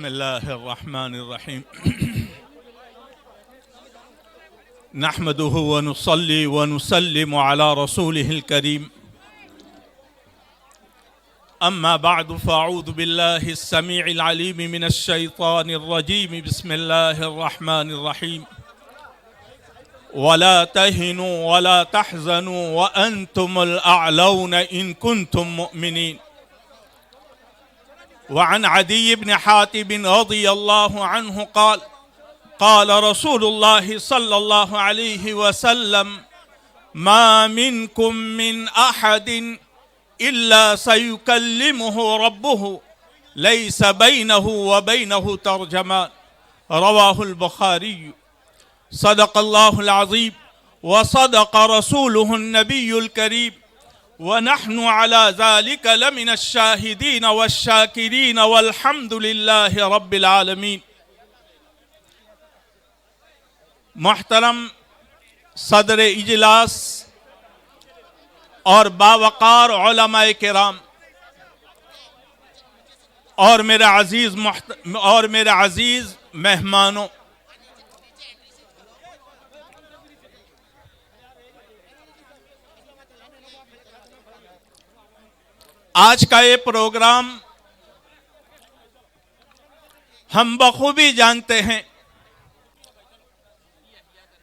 بسم الله الرحمن الرحيم نحمده ونصلي ونسلم على رسوله الكريم أما بعد فأعوذ بالله السميع العليم من الشيطان الرجيم بسم الله الرحمن الرحيم ولا تهنوا ولا تحزنوا وأنتم الأعلون إن كنتم مؤمنين. وعن عدي بن حاتم رضي الله عنه قال قال رسول الله صلى الله عليه وسلم ما منكم من أحد إلا سيكلمه ربه ليس بينه وبينه ترجمان. رواه البخاري. صدق الله العظيم وصدق رسوله النبي الكريم ونحن على ذلك لمن الشاهدين والشاكرين والحمد لله رب العالمين. محترم صدر اجلاس اور باوقار علماء کرام اور میرے عزیز مہمانوں، آج کا یہ پروگرام ہم بخوبی جانتے ہیں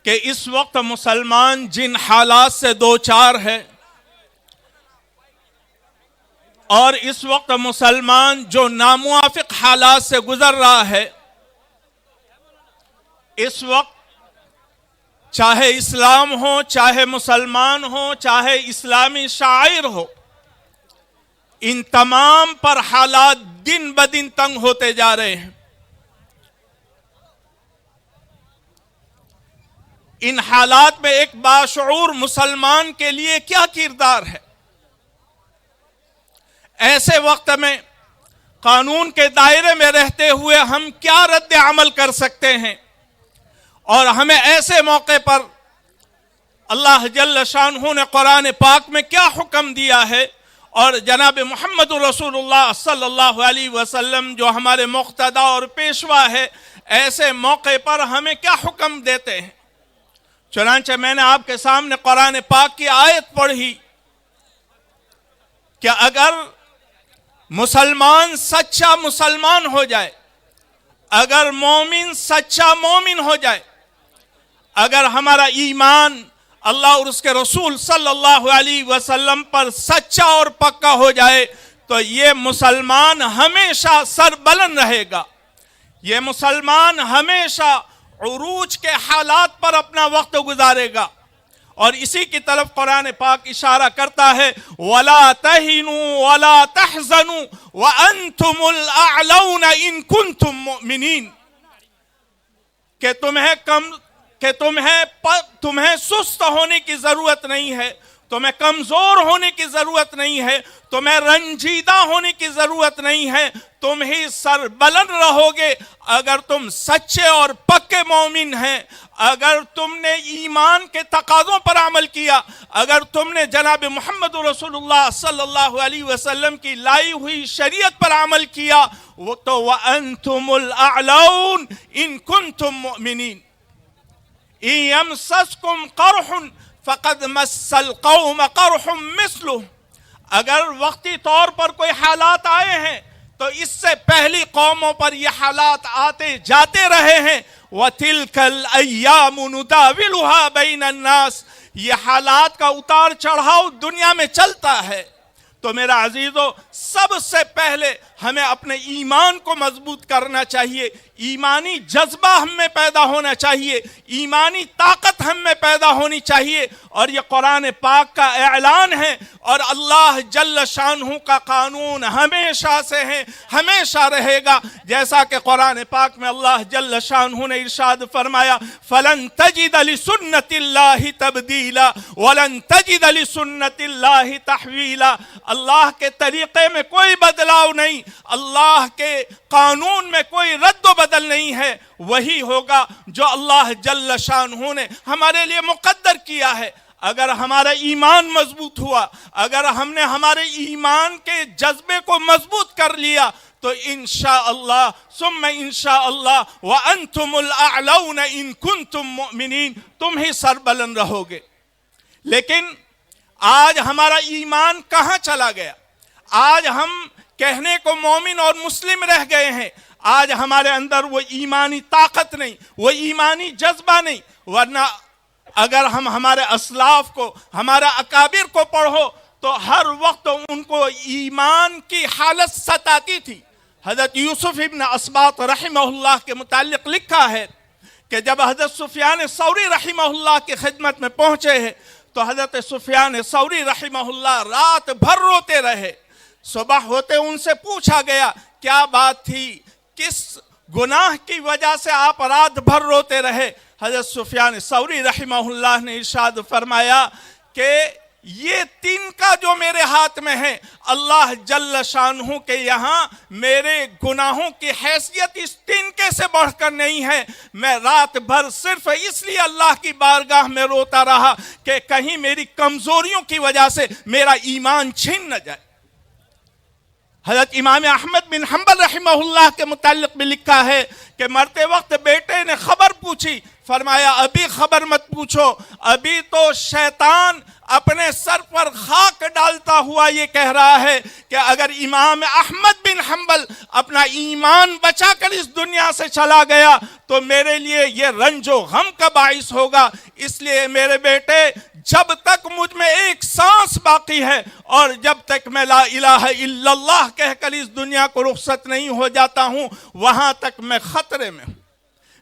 کہ اس وقت مسلمان جن حالات سے دوچار ہے اور اس وقت مسلمان جو ناموافق حالات سے گزر رہا ہے، اس وقت چاہے اسلام ہو، چاہے مسلمان ہو، چاہے اسلامی شاعر ہو، ان تمام پر حالات دن بدن تنگ ہوتے جا رہے ہیں۔ ان حالات میں ایک باشعور مسلمان کے لیے کیا کردار ہے؟ ایسے وقت میں قانون کے دائرے میں رہتے ہوئے ہم کیا رد عمل کر سکتے ہیں؟ اور ہمیں ایسے موقع پر اللہ جل شانہ نے قرآن پاک میں کیا حکم دیا ہے، اور جناب محمد رسول اللہ صلی اللہ علیہ وسلم جو ہمارے مقتدی اور پیشوا ہے، ایسے موقع پر ہمیں کیا حکم دیتے ہیں؟ چنانچہ میں نے آپ کے سامنے قرآن پاک کی آیت پڑھی کہ اگر مسلمان سچا مسلمان ہو جائے، اگر مومن سچا مومن ہو جائے، اگر ہمارا ایمان اللہ اور اس کے رسول صلی اللہ علیہ وسلم پر سچا اور پکا ہو جائے، تو یہ مسلمان ہمیشہ سربلند رہے گا، یہ مسلمان ہمیشہ عروج کے حالات پر اپنا وقت گزارے گا۔ اور اسی کی طرف قرآن پاک اشارہ کرتا ہے وَلَا تَهِنُوا وَلَا تَحْزَنُوا وَأَنْتُمُ الْأَعْلَوْنَ إِن كُنْتُم مُؤْمِنِينَ، کہ تمہیں سست ہونے کی ضرورت نہیں ہے، تمہیں کمزور ہونے کی ضرورت نہیں ہے، تمہیں رنجیدہ ہونے کی ضرورت نہیں ہے، تم ہی سربلند رہو گے اگر تم سچے اور پکے مومن ہیں، اگر تم نے ایمان کے تقاضوں پر عمل کیا، اگر تم نے جناب محمد رسول اللہ صلی اللہ علیہ وسلم کی لائی ہوئی شریعت پر عمل کیا، تو وَأَنْتُمُ الْأَعْلَوْنَ إِن كُنْتُم مُؤْمِنِينَ إِن يَمْسَسْكُمْ قَرْحٌ فَقَدْ مَسَّ الْقَوْمَ قَرْحٌ مِثْلُهُ، اگر وقتی طور پر کوئی حالات آئے ہیں تو اس سے پہلی قوموں پر یہ حالات آتے جاتے رہے ہیں۔ وَتِلْكَ الْأَيَّامُ نُدَاوِلُهَا بَيْنَ النَّاسِ، یہ حالات کا اتار چڑھاؤ دنیا میں چلتا ہے۔ تو میرا عزیزو، سب سے پہلے ہمیں اپنے ایمان کو مضبوط کرنا چاہیے، ایمانی جذبہ ہم میں پیدا ہونا چاہیے، ایمانی طاقت ہم میں پیدا ہونی چاہیے، اور یہ قرآن پاک کا اعلان ہے، اور اللہ جل شانہ کا قانون ہمیشہ سے ہے، ہمیشہ رہے گا، جیسا کہ قرآن پاک میں اللہ جل شانہ نے ارشاد فرمایا فَلَن تَجِدَ لِسُنَّةِ اللَّهِ تَبْدِيلًا وَلَن تَجِدَ لِسُنَّةِ اللَّهِ تَحْوِيلًا۔ اللہ کے طریقے میں کوئی بدلاؤ نہیں، اللہ کے قانون میں کوئی رد و بدل نہیں ہے، وہی ہوگا جو اللہ جل شانہ نے ہمارے لیے مقدر کیا ہے۔ اگر ہمارا ایمان مضبوط ہوا، اگر ہم نے ہمارے ایمان کے جذبے کو مضبوط کر لیا، تو انشاءاللہ ثم انشاءاللہ وانتم الاعلون ان کنتم مؤمنین، تم ہی سربلند رہو گے۔ لیکن آج ہمارا ایمان کہاں چلا گیا؟ آج ہم کہنے کو مومن اور مسلم رہ گئے ہیں، آج ہمارے اندر وہ ایمانی طاقت نہیں، وہ ایمانی جذبہ نہیں۔ ورنہ اگر ہم ہمارے اسلاف کو، ہمارا اکابر کو پڑھو تو ہر وقت ان کو ایمان کی حالت ستاتی تھی۔ حضرت یوسف ابن اسباط رحمہ اللہ کے متعلق لکھا ہے کہ جب حضرت سفیان ثوری رحمہ اللہ کی خدمت میں پہنچے ہیں تو حضرت سفیان ثوری رحمہ اللہ رات بھر روتے رہے۔ صبح ہوتے ان سے پوچھا گیا کیا بات تھی، کس گناہ کی وجہ سے آپ رات بھر روتے رہے؟ حضرت سفیان ثوری رحمہ اللہ نے ارشاد فرمایا کہ یہ تین کا جو میرے ہاتھ میں ہے، اللہ جل شانہ کے یہاں میرے گناہوں کی حیثیت اس تین کے سے بڑھ کر نہیں ہے۔ میں رات بھر صرف اس لیے اللہ کی بارگاہ میں روتا رہا کہ کہیں میری کمزوریوں کی وجہ سے میرا ایمان چھن نہ جائے۔ حضرت امام احمد بن حنبل رحمہ اللہ کے متعلق بھی لکھا ہے کہ مرتے وقت بیٹے نے خبر پوچھی، فرمایا ابھی خبر مت پوچھو، ابھی تو شیطان اپنے سر پر خاک ڈالتا ہوا یہ کہہ رہا ہے کہ اگر امام احمد بن حنبل اپنا ایمان بچا کر اس دنیا سے چلا گیا تو میرے لیے یہ رنج و غم کا باعث ہوگا۔ اس لیے میرے بیٹے، جب تک مجھ میں ایک سانس باقی ہے اور جب تک میں لا الہ الا اللہ کہہ کر اس دنیا کو رخصت نہیں ہو جاتا ہوں، وہاں تک میں خطرے میں ہوں۔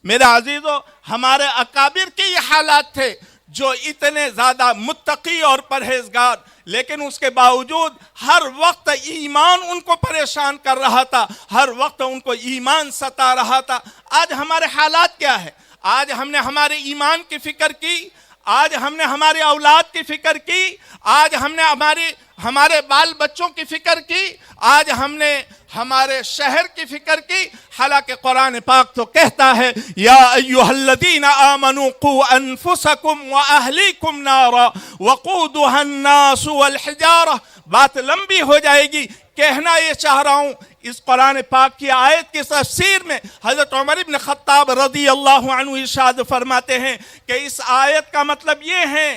میرے عزیزو، ہمارے اکابر کے یہ حالات تھے جو اتنے زیادہ متقی اور پرہیزگار، لیکن اس کے باوجود ہر وقت ایمان ان کو پریشان کر رہا تھا، ہر وقت ان کو ایمان ستا رہا تھا۔ آج ہمارے حالات کیا ہے؟ آج ہم نے ہمارے ایمان کی فکر کی، آج ہم نے ہمارے اولاد کی فکر کی، آج ہم نے ہمارے بال بچوں کی فکر کی، آج ہم نے ہمارے شہر کی فکر کی۔ حالانکہ قرآن پاک تو کہتا ہے یا ایھا الذین آمنوا قوا انفسکم واہلیکم نارا وقودھا الناس والحجارہ۔ بات لمبی ہو جائے گی، کہنا یہ چاہ رہا ہوں اس قرآن پاک کی آیت کی تفسیر میں حضرت عمر بن خطاب رضی اللہ عنہ ارشاد فرماتے ہیں کہ اس آیت کا مطلب یہ ہے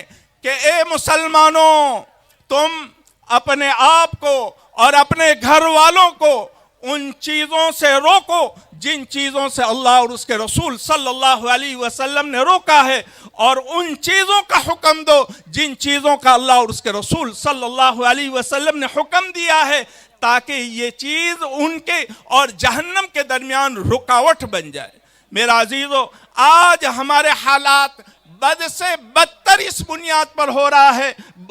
کہ اے مسلمانوں، تم اپنے آپ کو اور اپنے گھر والوں کو ان چیزوں سے روکو جن چیزوں سے اللہ اور اس کے رسول صلی اللہ علیہ وسلم نے روکا ہے، اور ان چیزوں کا حکم دو جن چیزوں کا اللہ اور اس کے رسول صلی اللہ علیہ وسلم نے حکم دیا ہے، تاکہ یہ چیز ان کے اور جہنم کے درمیان رکاوٹ بن جائے۔ میرا عزیزو، آج ہمارے حالات بد سے بدتر اس بنیاد پر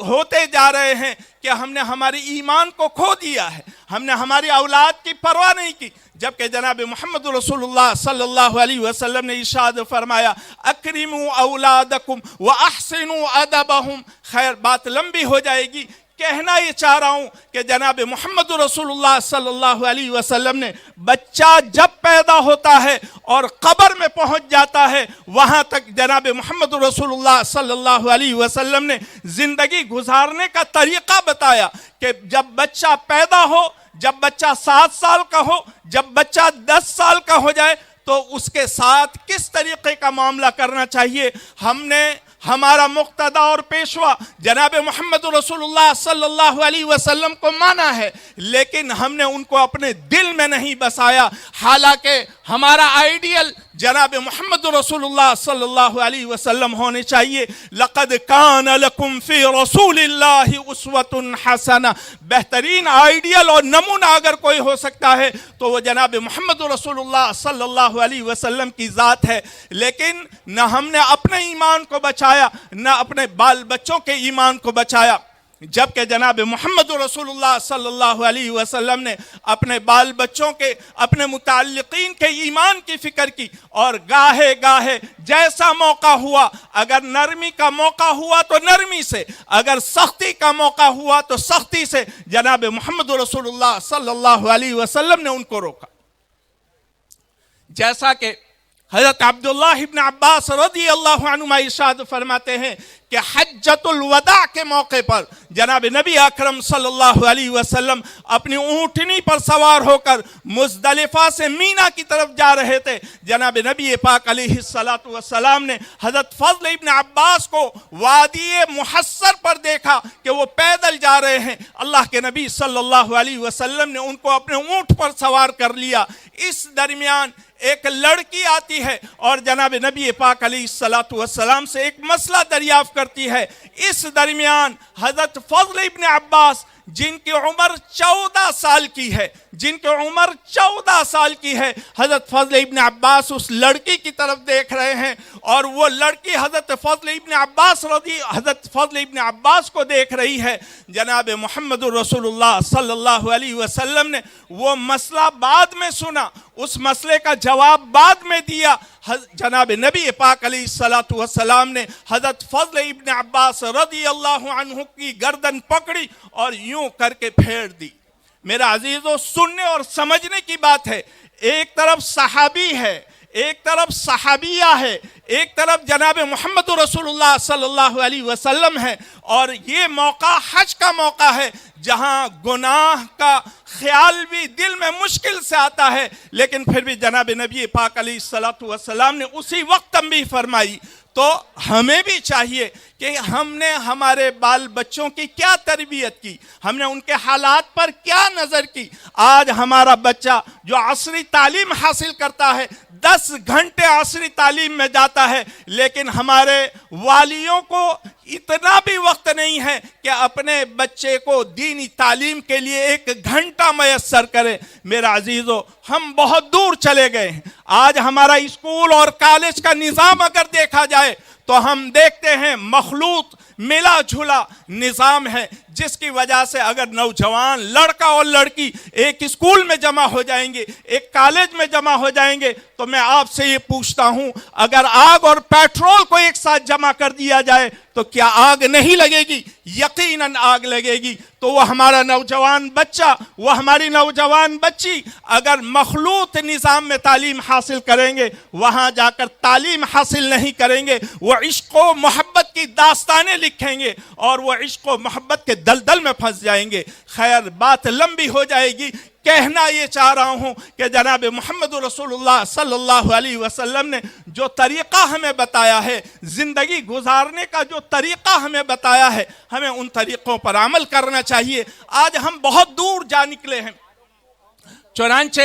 ہوتے جا رہے ہیں کہ ہم نے ہماری ایمان کو کھو دیا ہے، ہم نے ہماری اولاد کی پرواہ نہیں کی، جبکہ جناب محمد رسول اللہ صلی اللہ علیہ وسلم نے ارشاد فرمایا اکرموا اولادکم واحسنوا ادبہم۔ خیر، بات لمبی ہو جائے گی، کہنا یہ چاہ رہا ہوں کہ جناب محمد رسول اللہ صلی اللہ علیہ وسلم نے بچہ جب پیدا ہوتا ہے اور قبر میں پہنچ جاتا ہے، وہاں تک جناب محمد رسول اللہ صلی اللہ علیہ وسلم نے زندگی گزارنے کا طریقہ بتایا کہ جب بچہ پیدا ہو، جب بچہ 7 سال کا ہو، جب بچہ 10 سال کا ہو جائے تو اس کے ساتھ کس طریقے کا معاملہ کرنا چاہیے۔ ہم نے ہمارا مقتدی اور پیشوا جناب محمد رسول اللہ صلی اللہ علیہ وسلم کو مانا ہے، لیکن ہم نے ان کو اپنے دل میں نہیں بسایا، حالانکہ ہمارا آئیڈیل جناب محمد رسول اللہ صلی اللہ علیہ وسلم ہونے چاہیے۔ لقد کان لکم فی رسول اللہ اسوۃ حسنہ، بہترین آئیڈیل اور نمونہ اگر کوئی ہو سکتا ہے تو وہ جناب محمد رسول اللہ صلی اللہ علیہ وسلم کی ذات ہے۔ لیکن نہ ہم نے اپنے ایمان کو بچایا، نہ اپنے بال بچوں کے ایمان کو بچایا، جبکہ جناب محمد رسول اللہ صلی اللہ علیہ وسلم نے اپنے بال بچوں کے، اپنے متعلقین کے ایمان کی فکر کی، اور گاہے گاہے جیسا موقع ہوا، اگر نرمی کا موقع ہوا تو نرمی سے، اگر سختی کا موقع ہوا تو سختی سے جناب محمد رسول اللہ صلی اللہ علیہ وسلم نے ان کو روکا۔ جیسا کہ حضرت عبداللہ ابن عباس رضی اللہ عنہما ارشاد فرماتے ہیں کہ حجۃ الوداع کے موقع پر جناب نبی اکرم صلی اللہ علیہ وسلم اپنی اونٹنی پر سوار ہو کر مزدلفہ سے مینا کی طرف جا رہے تھے. جناب نبی پاک علیہ السلام نے حضرت فضل ابن عباس کو وادی محصر پر دیکھا کہ وہ پیدل جا رہے ہیں. اللہ کے نبی صلی اللہ علیہ وسلم نے ان کو اپنے اونٹ پر سوار کر لیا. اس درمیان ایک لڑکی آتی ہے اور جناب نبی پاک علیہ السلام سے ایک مسئلہ دریافت کرتی ہے. اس درمیان حضرت فضل ابن عباس جن کی عمر 14 سال کی ہے حضرت فضل ابن عباس اس لڑکی کی طرف دیکھ رہے ہیں اور وہ لڑکی حضرت فضل ابن عباس کو دیکھ رہی ہے. جناب محمد رسول اللہ صلی اللہ علیہ وسلم نے وہ مسئلہ بعد میں سنا, اس مسئلے کا جواب بعد میں دیا. جناب نبی پاک علیہ السلام نے حضرت فضل ابن عباس رضی اللہ عنہ کی گردن پکڑی اور یوں کر کے پھیر دی. میرا عزیزو, سننے اور سمجھنے کی بات ہے. ایک طرف صحابی ہے, ایک طرف صحابیہ ہے, ایک طرف جناب محمد رسول اللہ صلی اللہ علیہ وسلم ہے, اور یہ موقع حج کا موقع ہے جہاں گناہ کا خیال بھی دل میں مشکل سے آتا ہے, لیکن پھر بھی جناب نبی پاک علیہ السلام نے اسی وقت تنبیہ فرمائی. تو ہمیں بھی چاہیے کہ ہم نے ہمارے بال بچوں کی کیا تربیت کی, ہم نے ان کے حالات پر کیا نظر کی. آج ہمارا بچہ جو عصری تعلیم حاصل کرتا ہے 10 گھنٹے عصری تعلیم میں جاتا ہے, لیکن ہمارے والیوں کو اتنا بھی وقت نہیں ہے کہ اپنے بچے کو دینی تعلیم کے لیے 1 گھنٹہ میسر کرے. میرا عزیزو, ہم بہت دور چلے گئے ہیں. آج ہمارا اسکول اور کالج کا نظام اگر دیکھا جائے تو ہم دیکھتے ہیں مخلوط ملا جھولا نظام ہے, جس کی وجہ سے اگر نوجوان لڑکا اور لڑکی ایک اسکول میں جمع ہو جائیں گے, ایک کالج میں جمع ہو جائیں گے, تو میں آپ سے یہ پوچھتا ہوں, اگر آگ اور پیٹرول کو ایک ساتھ جمع کر دیا جائے تو کیا آگ نہیں لگے گی؟ یقیناً آگ لگے گی. تو وہ ہمارا نوجوان بچہ, وہ ہماری نوجوان بچی اگر مخلوط نظام میں تعلیم حاصل کریں گے, وہاں جا کر تعلیم حاصل نہیں کریں گے, وہ عشق و محبت کی داستانیں لکھیں گے اور وہ عشق و محبت کے دلدل میں پھنس جائیں گے. خیر, بات لمبی ہو جائے گی. کہنا یہ چاہ رہا ہوں کہ جناب محمد رسول اللہ صلی اللہ علیہ وسلم نے جو طریقہ ہمیں بتایا ہے, زندگی گزارنے کا جو طریقہ ہمیں بتایا ہے, ہمیں ان طریقوں پر عمل کرنا چاہیے. آج ہم بہت دور جا نکلے ہیں. چنانچہ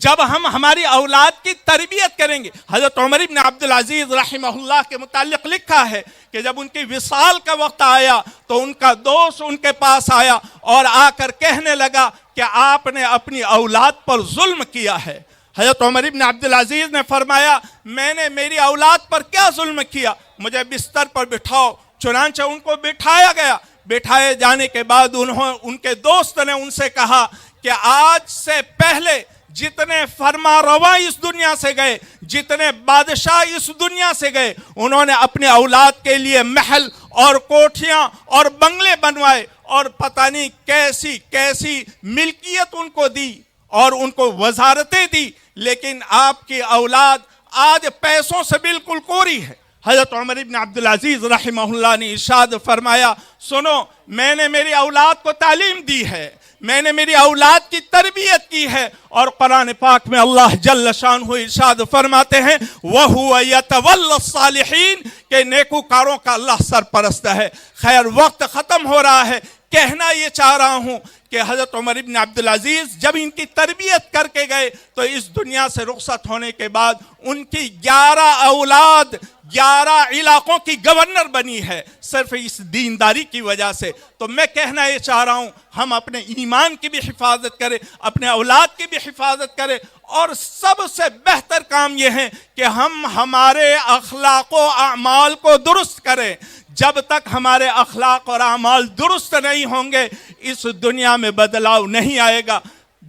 جب ہم ہماری اولاد کی تربیت کریں گے, حضرت عمر بن عبدالعزیز رحمہ اللہ کے متعلق لکھا ہے کہ جب ان کی وصال کا وقت آیا تو ان کا دوست ان کے پاس آیا اور آ کر کہنے لگا کہ آپ نے اپنی اولاد پر ظلم کیا ہے. حضرت عمر بن عبدالعزیز نے فرمایا, میں نے میری اولاد پر کیا ظلم کیا, مجھے بستر پر بٹھاؤ. چنانچہ ان کو بٹھایا گیا. بٹھائے جانے کے بعد ان کے دوست نے ان سے کہا کہ آج سے پہلے جتنے فرما رواں اس دنیا سے گئے, جتنے بادشاہ اس دنیا سے گئے, انہوں نے اپنے اولاد کے لیے محل اور کوٹھیاں اور بنگلے بنوائے اور پتہ نہیں کیسی کیسی ملکیت ان کو دی اور ان کو وزارتیں دی, لیکن آپ کی اولاد آج پیسوں سے بالکل کوری ہے. حضرت عمر بن عبدالعزیز رحمہ اللہ نے ارشاد فرمایا, سنو, میں نے میری اولاد کو تعلیم دی ہے, میں نے میری اولاد کی تربیت کی ہے, اور قرآن پاک میں اللہ جل شانہ ارشاد فرماتے ہیں وَهُوَ يَتَوَلَّ الصَّالِحِينَ کہ نیکوکاروں کا اللہ سرپرست ہے. خیر, وقت ختم ہو رہا ہے. کہنا یہ چاہ رہا ہوں کہ حضرت عمر بن عبدالعزیز جب ان کی تربیت کر کے گئے تو اس دنیا سے رخصت ہونے کے بعد ان کی 11 اولاد 11 علاقوں کی گورنر بنی ہے, صرف اس دینداری کی وجہ سے. تو میں کہنا یہ چاہ رہا ہوں, ہم اپنے ایمان کی بھی حفاظت کریں, اپنے اولاد کی بھی حفاظت کریں, اور سب سے بہتر کام یہ ہے کہ ہم ہمارے اخلاق و اعمال کو درست کریں. جب تک ہمارے اخلاق اور اعمال درست نہیں ہوں گے, اس دنیا میں بدلاؤ نہیں آئے گا.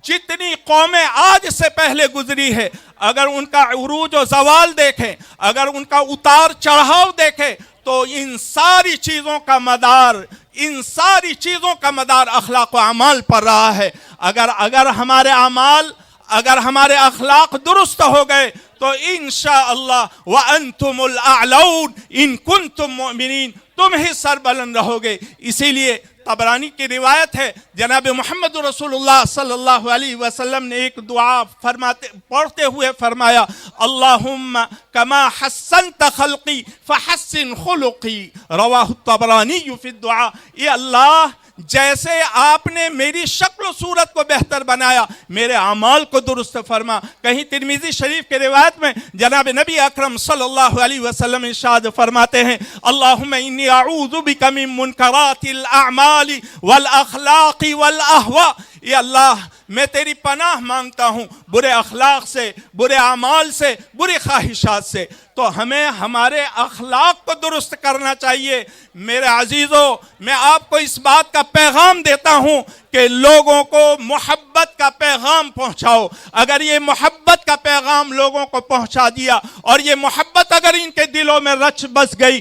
جتنی قومیں آج سے پہلے گزری ہے, اگر ان کا عروج و زوال دیکھیں, اگر ان کا اتار چڑھاؤ دیکھیں, تو ان ساری چیزوں کا مدار اخلاق و اعمال پر رہا ہے. اگر ہمارے اخلاق درست ہو گئے تو انشاءاللہ وانتم الاعلون ان کنتم مؤمنین، تم ہی سربلند رہو گے۔ اسی لیے طبرانی کی روایت ہے، جناب محمد رسول اللہ صلی اللہ علیہ وسلم نے ایک دعا پڑھتے ہوئے فرمایا، اللہم کما حسنت خلقی فحسن خلقی، رواہ الطبرانی فی الدعاء، اے اللہ جیسے آپ نے میری شکل و صورت کو بہتر بنایا، میرے اعمال کو درست فرما۔ کہیں ترمذی شریف کے روایت میں جناب نبی اکرم صلی اللہ علیہ وسلم ارشاد فرماتے ہیں، اللہم انی اعوذ بک من منکرات الاعمال والاخلاق والاہواء، اے اللہ میں تیری پناہ مانگتا ہوں برے اخلاق سے، برے اعمال سے، بری خواہشات سے۔ تو ہمیں ہمارے اخلاق کو درست کرنا چاہیے۔ میرے عزیزو، میں آپ کو اس بات کا پیغام دیتا ہوں کہ لوگوں کو محبت کا پیغام پہنچاؤ۔ اگر یہ محبت کا پیغام لوگوں کو پہنچا دیا اور یہ محبت اگر ان کے دلوں میں رچ بس گئی،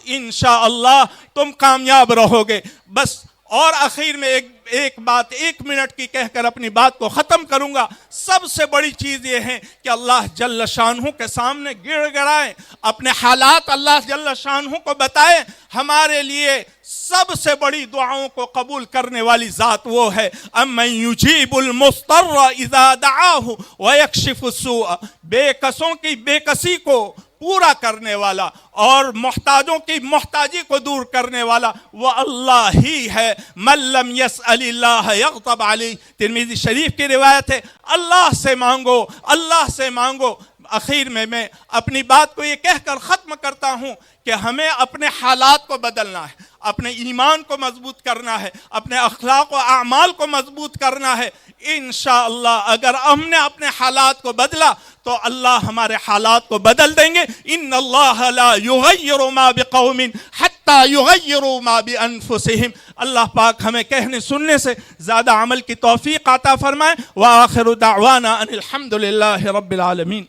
انشاءاللہ تم کامیاب رہو گے۔ بس اور آخر میں ایک بات 1 منٹ کی کہہ کر اپنی بات کو ختم کروں گا۔ سب سے بڑی چیز یہ ہے کہ اللہ جل شانہ کے سامنے گڑ گڑائیں، اپنے حالات اللہ جل شانہ کو بتائیں۔ ہمارے لیے سب سے بڑی دعاؤں کو قبول کرنے والی ذات وہ ہے، امن یجیب المضطر اذا دعاہ ویکشف السوء، بے کسوں کی بے کسی کو پورا کرنے والا اور محتاجوں کی محتاجی کو دور کرنے والا وہ اللہ ہی ہے۔ من لم یسأل اللہ یغضب علیہ، ترمذی شریف کی روایت ہے، اللہ سے مانگو، اللہ سے مانگو۔ آخر میں اپنی بات کو یہ کہہ کر ختم کرتا ہوں کہ ہمیں اپنے حالات کو بدلنا ہے، اپنے ایمان کو مضبوط کرنا ہے، اپنے اخلاق و اعمال کو مضبوط کرنا ہے۔ انشاءاللہ اگر ہم نے اپنے حالات کو بدلا تو اللہ ہمارے حالات کو بدل دیں گے۔ ان اللہ لا یغیر ما بقوم حتی یغیروا ما بانفسہم۔ اللہ پاک ہمیں کہنے سننے سے زیادہ عمل کی توفیق عطا فرمائے۔ وآخر دعوانا ان الحمد للہ رب العالمین۔